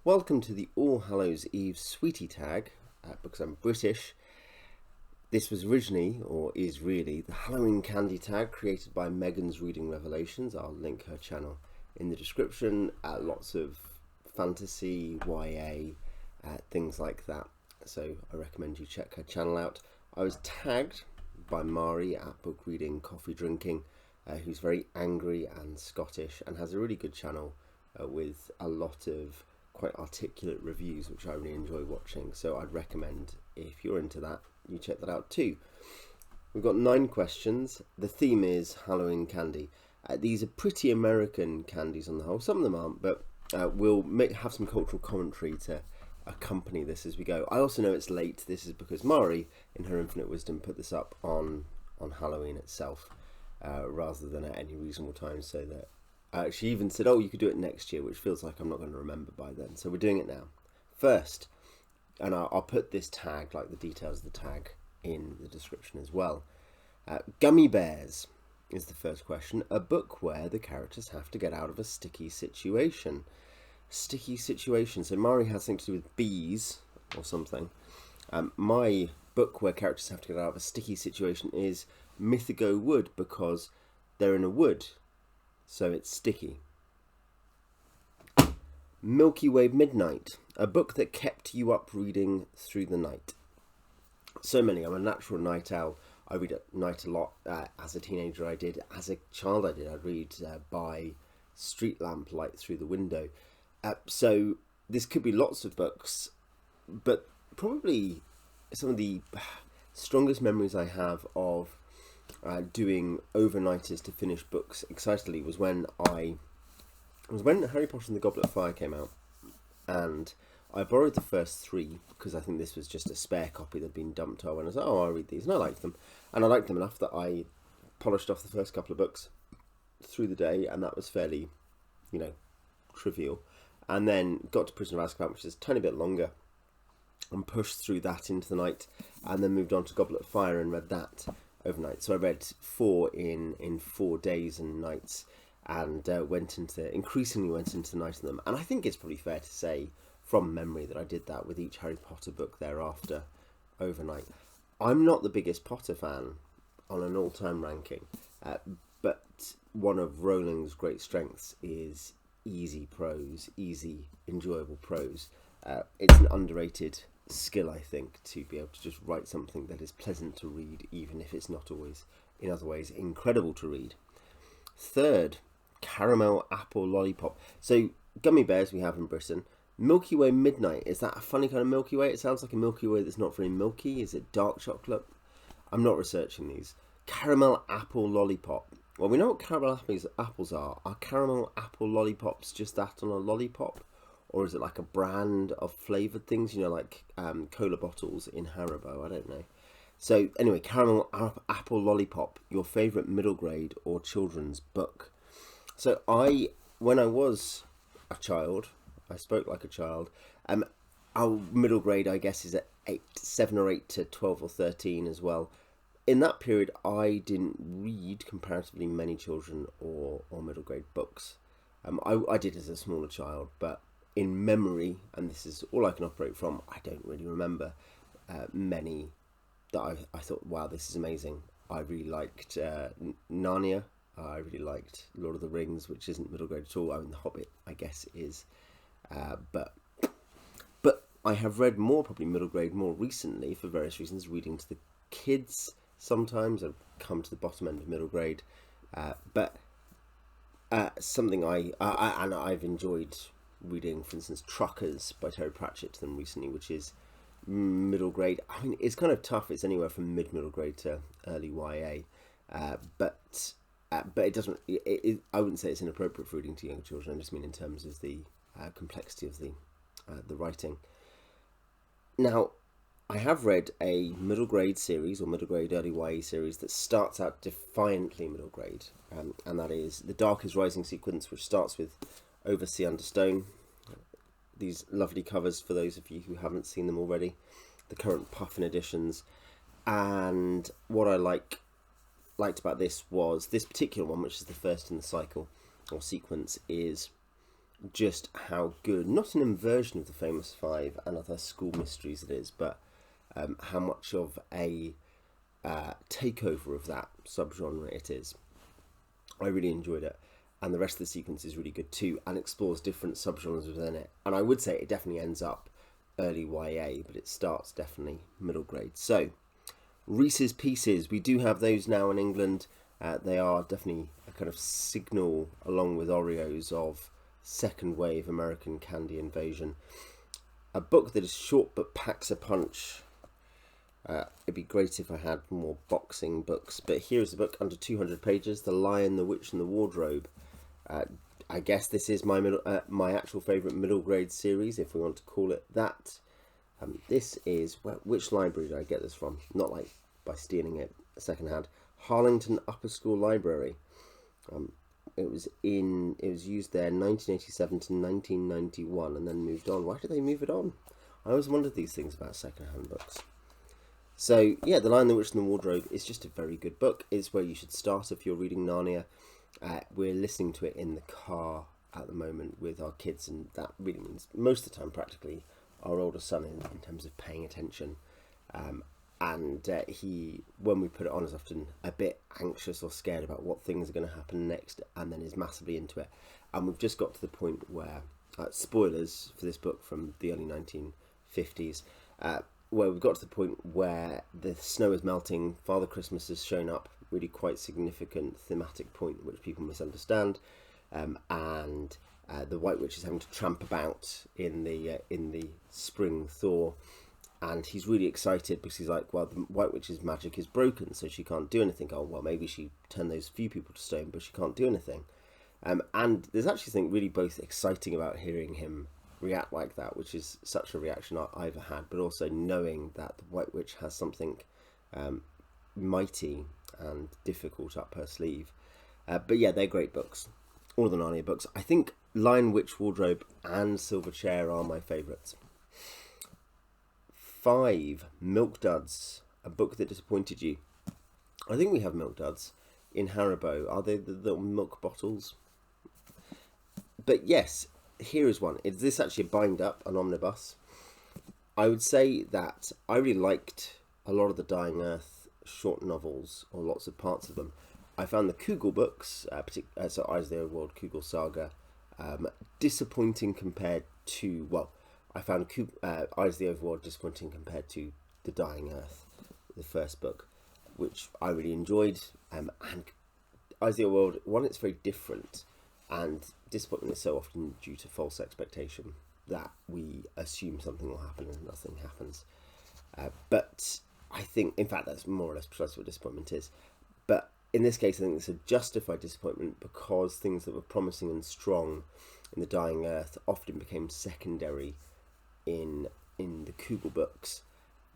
Welcome to the All Hallows Eve Sweetie tag, because I'm British. This was originally, or is really, the Halloween candy tag created by Megan's Reading Revelations. I'll link her channel in the description. Lots of fantasy, YA, things like that. So I recommend you check her channel out. I was tagged by Mari at Book Reading Coffee Drinking, who's very angry and Scottish and has a really good channel with a lot of quite articulate reviews, which I really enjoy watching. So I'd recommend, if you're into that, you check that out too. We've got 9 questions. The theme is Halloween candy. These are pretty American candies on the whole. Some of them aren't, but we'll have some cultural commentary to accompany this as we go. I also know it's late. This is because Mari, in her infinite wisdom, put this up on Halloween itself, rather than at any reasonable time, so that she even said, oh, you could do it next year, which feels like I'm not going to remember by then. So we're doing it now. First, and I'll put this tag, like the details of the tag, in the description as well. Gummy Bears is the first question. A book where the characters have to get out of a sticky situation. Sticky situation. So Mari has something to do with bees or something. My book where characters have to get out of a sticky situation is Mythico Wood, because they're in a wood. So it's sticky. Milky Way Midnight, a book that kept you up reading through the night. So many. I'm a natural night owl. I read at night a lot. As a teenager I did. As a child I did. I'd read by street lamp light through the window. So this could be lots of books, but probably some of the strongest memories I have of doing overnighters to finish books excitedly was when Harry Potter and the Goblet of Fire came out, and I borrowed the first 3 because I think this was just a spare copy that had been dumped on, and I was like, oh, I'll read these, and I liked them enough that I polished off the first couple of books through the day, and that was fairly, trivial, and then got to Prisoner of Azkaban, which is a tiny bit longer, and pushed through that into the night, and then moved on to Goblet of Fire and read that overnight. So I read 4 in 4 days and nights, and increasingly went into the night of them. And I think it's probably fair to say from memory that I did that with each Harry Potter book thereafter overnight. I'm not the biggest Potter fan on an all-time ranking, but one of Rowling's great strengths is easy prose, easy, enjoyable prose. It's an underrated skill, I think, to be able to just write something that is pleasant to read, even if it's not always, in other ways, incredible to read. Third, caramel apple lollipop. So Gummy Bears we have in Britain. Milky Way Midnight, is that a funny kind of Milky Way? It sounds like a Milky Way that's not very milky. Is it dark chocolate? I'm not researching these. Caramel apple lollipop. Well, we know what caramel apples are. Are caramel apple lollipops just that on a lollipop? Or is it like a brand of flavoured things, like cola bottles in Haribo? I don't know. So anyway, caramel apple lollipop, your favourite middle grade or children's book. So when I was a child, I spoke like a child. Our middle grade, I guess, is at 7 or 8 to 12 or 13 as well. In that period, I didn't read comparatively many children or middle grade books. I did as a smaller child, but in memory, and this is all I can operate from, I don't really remember many that I thought, wow, this is amazing. I really liked Narnia. I really liked Lord of the Rings, which isn't middle grade at all. I mean, The Hobbit, I guess, is. But I have read more, probably middle grade, more recently for various reasons, reading to the kids sometimes. I've come to the bottom end of middle grade. But something I've enjoyed reading, for instance, Truckers by Terry Pratchett to them recently, which is middle grade. I mean, it's kind of tough. It's anywhere from middle grade to early YA, but it doesn't. I wouldn't say it's inappropriate for reading to young children. I just mean in terms of the complexity of the writing. Now, I have read a middle grade series or middle grade early YA series that starts out defiantly middle grade, and that is The Dark is Rising sequence, which starts with Over Sea Under Stone. These lovely covers for those of you who haven't seen them already, the current Puffin editions. And what I liked about this was this particular one, which is the first in the cycle or sequence, is just how good, not an inversion of the Famous Five and other school mysteries it is, but how much of a takeover of that subgenre it is. I really enjoyed it, and the rest of the sequence is really good too, and explores different subgenres within it. And I would say it definitely ends up early YA, but it starts definitely middle grade. So, Reese's Pieces, we do have those now in England. They are definitely a kind of signal, along with Oreos, of second wave American candy invasion. A book that is short but packs a punch. It'd be great if I had more boxing books, but here is a book under 200 pages, The Lion, the Witch and the Wardrobe. I guess this is my actual favourite middle grade series, if we want to call it that. This is, which library did I get this from? Not like by stealing it second hand. Harlington Upper School Library. It was used there 1987 to 1991 and then moved on. Why did they move it on? I always wondered these things about second hand books. So yeah, The Lion, the Witch and the Wardrobe is just a very good book. It's where you should start if you're reading Narnia. We're listening to it in the car at the moment with our kids, and that really means most of the time practically our older son in terms of paying attention. He, when we put it on, is often a bit anxious or scared about what things are going to happen next, and then is massively into it. And we've just got to the point where, spoilers for this book from the early 1950s, where we've got to the point where the snow is melting, Father Christmas has shown up, really quite significant thematic point which people misunderstand, and the White Witch is having to tramp about in the spring thaw, and he's really excited because he's like, well, the White Witch's magic is broken, so she can't do anything. Oh, well, maybe she turned those few people to stone, but she can't do anything. And there's actually something really both exciting about hearing him react like that, which is such a reaction I ever had, but also knowing that the White Witch has something mighty and difficult up her sleeve. But yeah, they're great books. All the Narnia books. I think Lion, Witch, Wardrobe and Silver Chair are my favourites. 5. Milk Duds, a book that disappointed you. I think we have Milk Duds in Haribo. Are they the little milk bottles? But yes, here is one. Is this actually a bind up, an omnibus? I would say that I really liked a lot of the Dying Earth short novels, or lots of parts of them. I found the Kugel books, so Eyes of the Overworld, Kugel Saga, disappointing compared to, well, I found Eyes of the Overworld disappointing compared to The Dying Earth, the first book, which I really enjoyed. And Eyes of the Overworld, one, it's very different, and disappointment is so often due to false expectation that we assume something will happen and nothing happens. But I think, in fact, that's more or less precisely what disappointment is. But in this case, I think it's a justified disappointment because things that were promising and strong in The Dying Earth often became secondary in the Kugel books.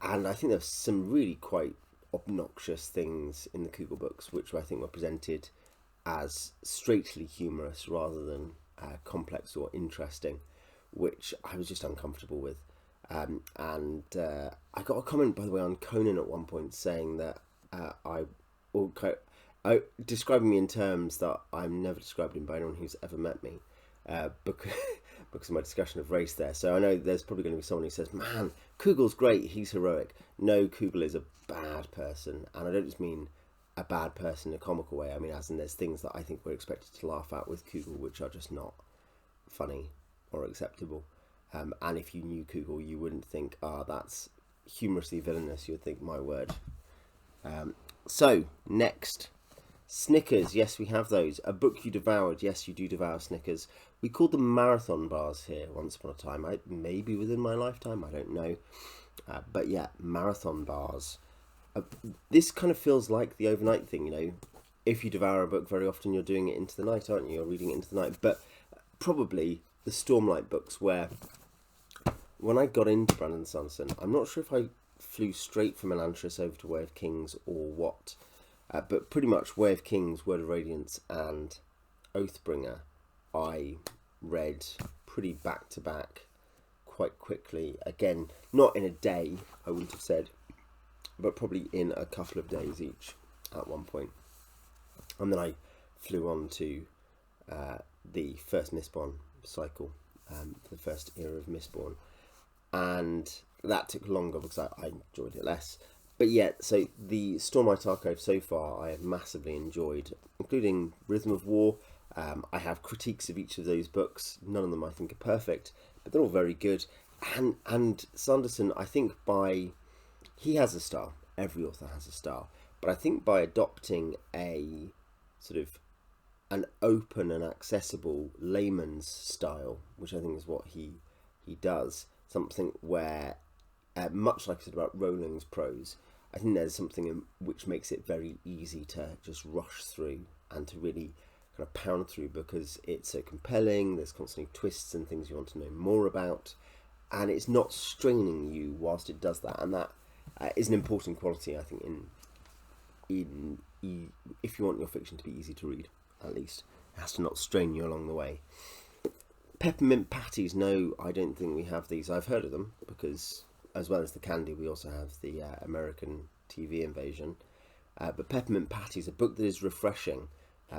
And I think there's some really quite obnoxious things in the Kugel books, which I think were presented as straightly humorous rather than complex or interesting, which I was just uncomfortable with. I got a comment, by the way, on Conan at one point saying that describing me in terms that I'm never described in by anyone who's ever met me, because of my discussion of race there. So I know there's probably going to be someone who says, man, Kugel's great, he's heroic. No, Kugel is a bad person, and I don't just mean a bad person in a comical way. I mean, as in there's things that I think we're expected to laugh at with Kugel which are just not funny or acceptable. And if you knew Kugel, you wouldn't think, that's humorously villainous. You would think, my word. So, next. Snickers. Yes, we have those. A book you devoured. Yes, you do devour Snickers. We called them marathon bars here once upon a time. Maybe within my lifetime, I don't know. But yeah, marathon bars. This kind of feels like the overnight thing, you know. If you devour a book, very often you're doing it into the night, aren't you? You're reading it into the night. But probably the Stormlight books, where when I got into Brandon Sanderson, I'm not sure if I flew straight from Elantris over to Way of Kings or what, but pretty much Way of Kings, Word of Radiance and Oathbringer I read pretty back to back quite quickly. Again, not in a day, I wouldn't have said, but probably in a couple of days each at one point. And then I flew on to the first Mistborn cycle, the first era of Mistborn, and that took longer because I enjoyed it less. But yet, so the Stormlight Archive so far I have massively enjoyed, including Rhythm of War. I have critiques of each of those books. None of them I think are perfect, but they're all very good. And Sanderson, I think he has a style. Every author has a style. But I think by adopting a sort of an open and accessible layman's style, which I think is what he does, something where, much like I said about Rowling's prose, I think there's something which makes it very easy to just rush through and to really kind of pound through, because it's so compelling. There's constantly twists and things you want to know more about, and it's not straining you whilst it does that. And that is an important quality, I think, in if you want your fiction to be easy to read. At least it has to not strain you along the way. Peppermint Patties, no, I don't think we have these. I've heard of them because, as well as the candy, we also have the American TV invasion. But Peppermint Patties, a book that is refreshing,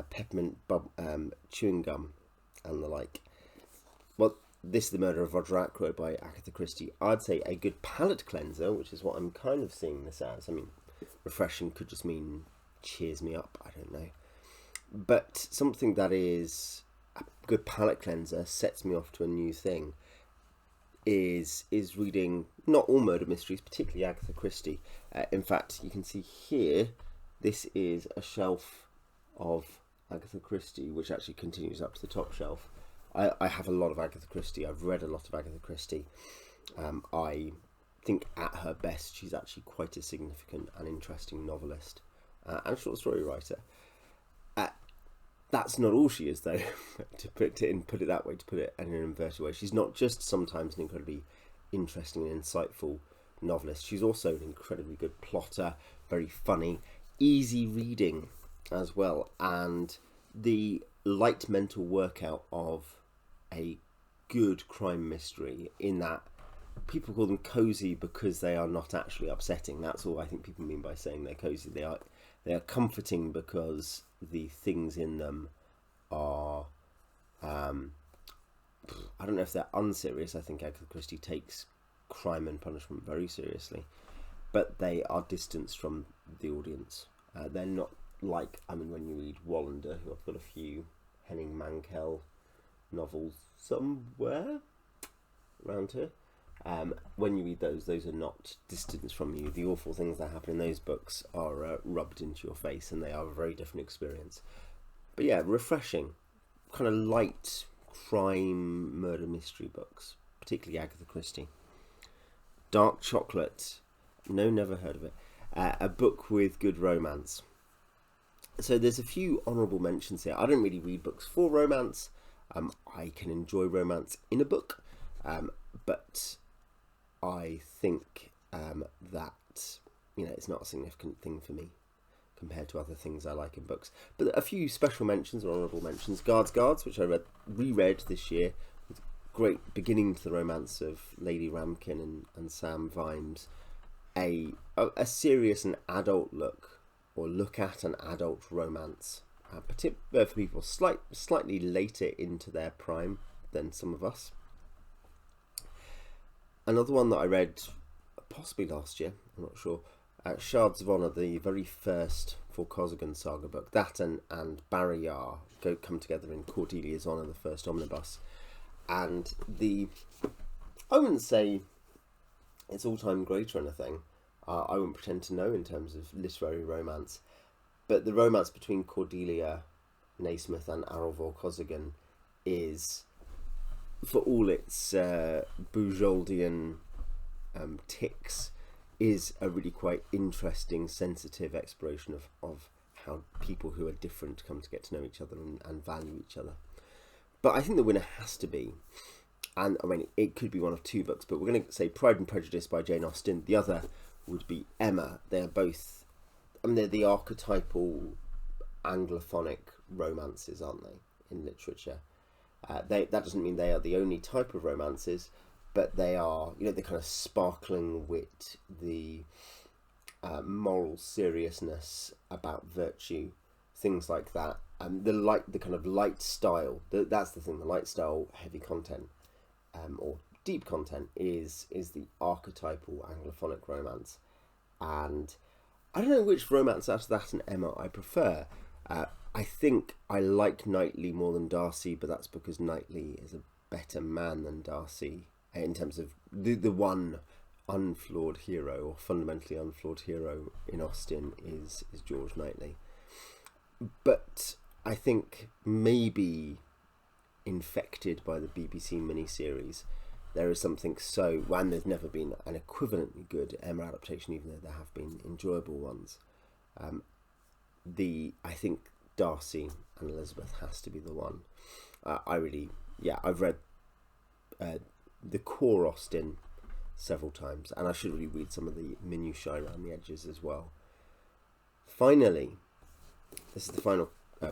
peppermint chewing gum and the like. Well, this is The Murder of Roger Ackroyd by Agatha Christie. I'd say a good palate cleanser, which is what I'm kind of seeing this as. I mean, refreshing could just mean cheers me up, I don't know. But something that is a good palate cleanser, sets me off to a new thing, is reading not all murder mysteries, particularly Agatha Christie. In fact, you can see here, this is a shelf of Agatha Christie, which actually continues up to the top shelf. I have a lot of Agatha Christie. I've read a lot of Agatha Christie. I think at her best, she's actually quite a significant and interesting novelist and short story writer. That's not all she is, though, to put it that way, to put it in an inverted way. She's not just sometimes an incredibly interesting and insightful novelist. She's also an incredibly good plotter, very funny, easy reading as well, and the light mental workout of a good crime mystery, in that people call them cosy because they are not actually upsetting. That's all I think people mean by saying they're cosy. They are comforting because the things in them are, I don't know if they're unserious. I think Agatha Christie takes crime and punishment very seriously, but they are distanced from the audience. They're not like, I mean, when you read Wallander, who I've got a few Henning Mankell novels somewhere around here. When you read those are not distanced from you. The awful things that happen in those books are rubbed into your face, and they are a very different experience. But yeah, refreshing, kind of light crime murder mystery books, particularly Agatha Christie. Dark Chocolate, no, never heard of it. A book with good romance. So there's a few honourable mentions here. I don't really read books for romance. I can enjoy romance in a book, but I think that, it's not a significant thing for me compared to other things I like in books. But a few special mentions or honourable mentions. Guards, which I reread this year, with great beginning to the romance of Lady Ramkin and Sam Vimes. A serious and adult look at an adult romance, particularly for people slightly later into their prime than some of us. Another one that I read possibly last year, I'm not sure, Shards of Honour, the very first Vorkosigan saga book. That and Barrayar come together in Cordelia's Honour, the first omnibus. And I wouldn't say it's all-time great or anything. I wouldn't pretend to know in terms of literary romance. But the romance between Cordelia Naismith and Errol Vorkosigan is, for all its Bujoldian tics, is a really quite interesting, sensitive exploration of how people who are different come to get to know each other and value each other. But I think the winner has to be, and I mean, it could be one of two books, but we're going to say Pride and Prejudice by Jane Austen. The other would be Emma. They're both, they're the archetypal Anglophonic romances, aren't they, in literature? That doesn't mean they are the only type of romances, but they are, the kind of sparkling wit, the moral seriousness about virtue, things like that, the kind of light style. That's the thing. The light style, heavy content, or deep content is the archetypal Anglophonic romance, and I don't know which romance out of that and Emma I prefer. I think I like Knightley more than Darcy, but that's because Knightley is a better man than Darcy in terms of the one unflawed hero, or fundamentally unflawed hero in Austen is George Knightley. But I think maybe infected by the BBC miniseries, there is something so, and there's never been an equivalently good Emma adaptation, even though there have been enjoyable ones. I think Darcy and Elizabeth has to be the one. I've read the core Austen several times, and I should really read some of the minutiae around the edges as well. Finally, this is the final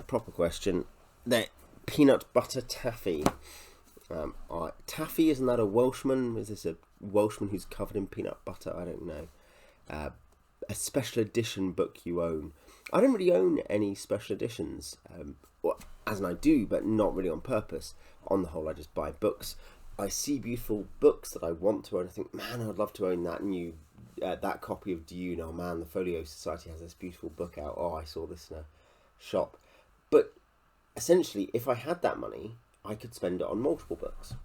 proper question. The peanut butter taffy. Taffy, isn't that a Welshman? Is this a Welshman who's covered in peanut butter? I don't know. A special edition book you own. I don't really own any special editions, as in I do, but not really on purpose. On the whole, I just buy books. I see beautiful books that I want to own. I think, man, I'd love to own that copy of Dune. Oh man, the Folio Society has this beautiful book out. Oh, I saw this in a shop. But essentially, if I had that money, I could spend it on multiple books.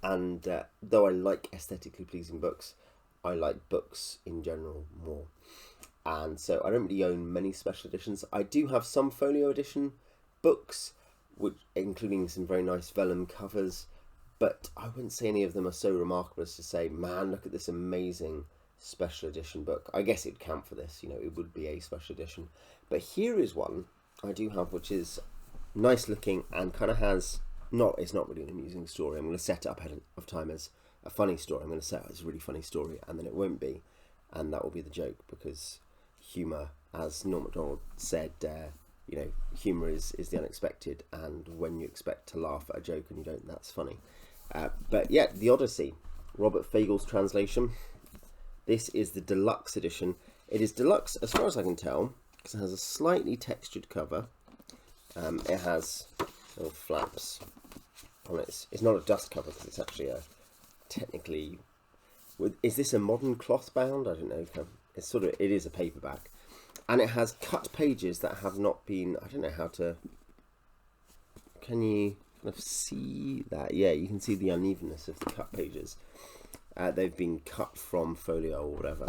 And though I like aesthetically pleasing books, I like books in general more. And so I don't really own many special editions. I do have some Folio edition books, including some very nice vellum covers, but I wouldn't say any of them are so remarkable as to say, man, look at this amazing special edition book. I guess it would count for this, it would be a special edition. But here is one I do have, which is nice looking and kind of has, it's not really an amusing story. I'm going to set it up ahead of time as a funny story. I'm going to say it's a really funny story, and then it won't be, and that will be the joke, because humour, as Norm Macdonald said, humour is the unexpected, and when you expect to laugh at a joke and you don't, that's funny. But yeah, The Odyssey, Robert Fagle's translation. This is the deluxe edition. It is deluxe as far as I can tell, because it has a slightly textured cover. It has little flaps on it. It's not a dust cover, because it's actually technically... Is this a modern cloth bound? I don't know. It is a paperback. And it has cut pages that have not been... I don't know how to... Can you kind of see that? Yeah, you can see the unevenness of the cut pages. They've been cut from folio or whatever,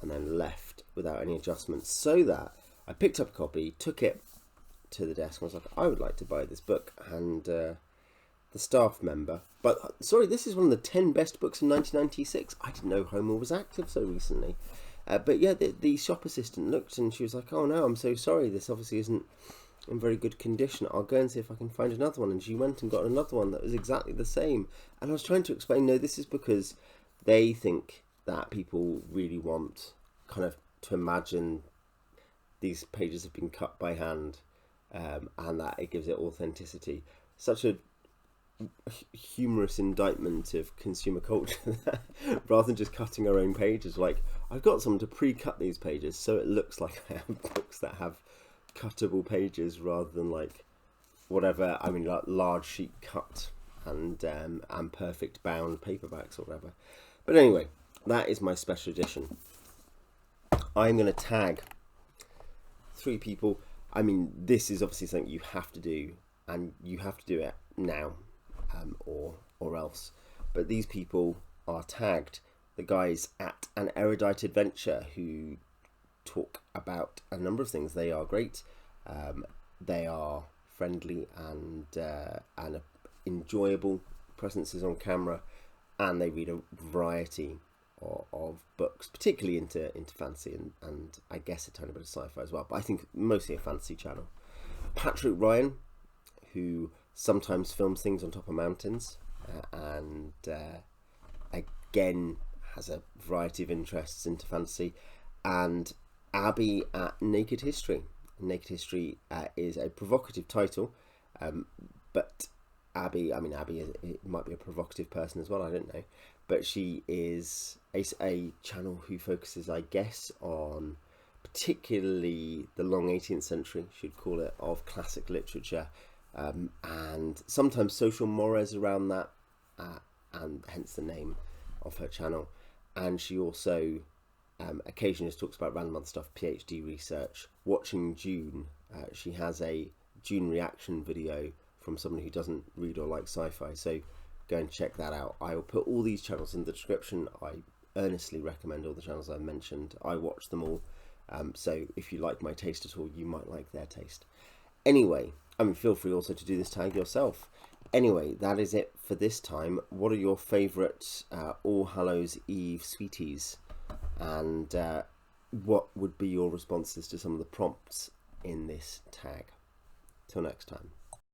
and then left without any adjustments. So that I picked up a copy, took it to the desk, and was like, I would like to buy this book. And the staff member... But, sorry, this is one of the 10 best books in 1996. I didn't know Homer was active so recently. But yeah, the shop assistant looked and she was like, oh no, I'm so sorry, this obviously isn't in very good condition. I'll go and see if I can find another one. And she went and got another one that was exactly the same. And I was trying to explain, no, this is because they think that people really want kind of to imagine these pages have been cut by hand, and that it gives it authenticity. Such a humorous indictment of consumer culture rather than just cutting our own pages. Like, I've got someone to pre-cut these pages so it looks like I have books that have cuttable pages rather than like whatever, like large sheet cut and perfect bound paperbacks or whatever. But anyway, that is my special edition. I'm going to tag 3 people. This is obviously something you have to do, and you have to do it now, or else. But these people are tagged, the guys at An Erudite Adventure, who talk about a number of things. They are great. They are friendly and enjoyable presences on camera, and they read a variety of books, particularly into fantasy and I guess a tiny bit of sci-fi as well, but I think mostly a fantasy channel. Patrick Ryan, who sometimes films things on top of mountains, and again has a variety of interests into fantasy. And Abby at Naked History. Naked History is a provocative title, but Abby it might be a provocative person as well, I don't know, but she is a channel who focuses, I guess, on particularly the long 18th century, should call it, of classic literature, and sometimes social mores around that, and hence the name of her channel. And she also occasionally just talks about random other stuff, PhD research. Watching June, she has a June reaction video from someone who doesn't read or like sci-fi, so go and check that out. I will put all these channels in the description. I earnestly recommend all the channels I've mentioned. I watch them all, so if you like my taste at all, you might like their taste. Anyway, I mean, feel free also to do this tag yourself. Anyway, that is it for this time. What are your favourite All Hallows Eve sweeties? And what would be your responses to some of the prompts in this tag? Till next time.